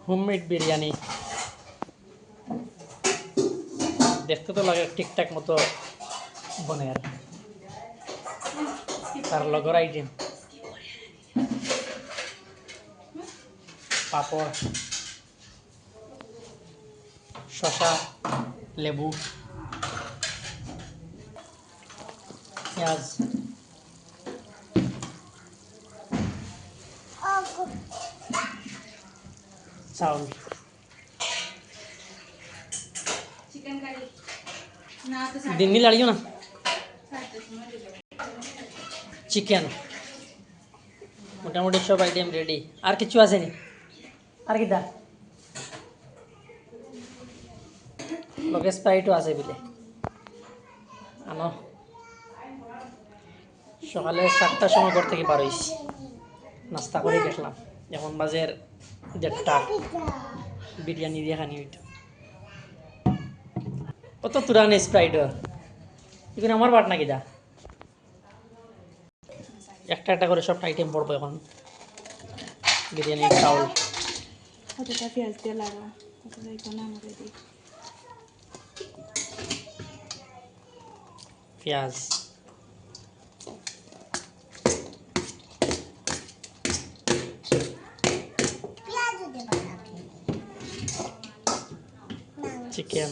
homemade biryani দেখতে তো লাগে ঠিকঠাক মতো বনে আর তার লগর আইটেম পাপড় শসা লেবু পেঁয়াজ চাউল দিনই লাড়িও না চিকেন মোটামুটি সব আইটেম রেডি আর কিছু আসেনি আর কি দা লগে স্প্রাইটও আছে বলে আনো সকালে 7টার সময় ঘর থেকে বার হইছি নাস্তা করে গেছিলাম এখন বাজের 1:30 বিরিয়ানি দিয়ে খানি হইতো কত তুরান স্প্রাইট এখানে আমার বাট নাকি দা একটা একটা করে সব আইটেম পড়বো এখন বিরিয়ানির চাউল কতটা পেঁয়াজ দিয়ে লাগা কতটা এখানে আমাকে দিই পেঁয়াজ চিকেন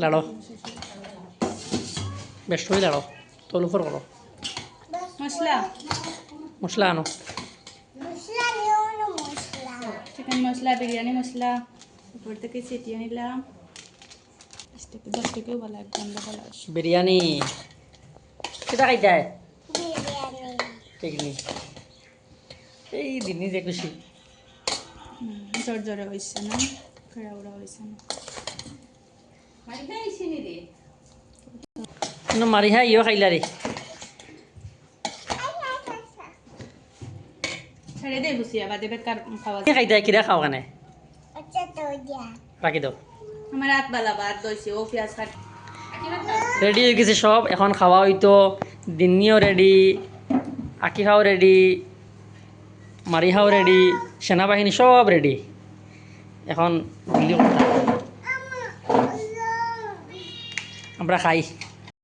লাড়ো বেশ হয়ে লাড়ো তোল উপর করো মশলা মশলা আনো চিকেন মশলা বিরিয়ানি মশলা উপর থেকে ছিটিয়ে নিলাম 10 টাকাও ভালো একদম ভালো বিরিয়ানি সেটা খাইতে হয় ঠিক নেই এই দিনই যে খুশি জ্বর জ্বরে হয়েছে না খাড়া উড়া হয়েছে না মারি হ্যাঁ ইও খাইলা রে ছেড়ে দে বুঝিয়া বাদে বেকার খাওয়া খাইতে কিরা খাও কানে রাখি দাও আমার রাত বেলা ভাত দইছে ও পেঁয়াজ কাট রেডি হয়ে গেছে সব এখন খাওয়া হইতো দিনিও রেডি আকিফাও রেডি মারিহাও রেডি সেনাবাহিনী সব রেডি এখন দিল্লি আমরা খাই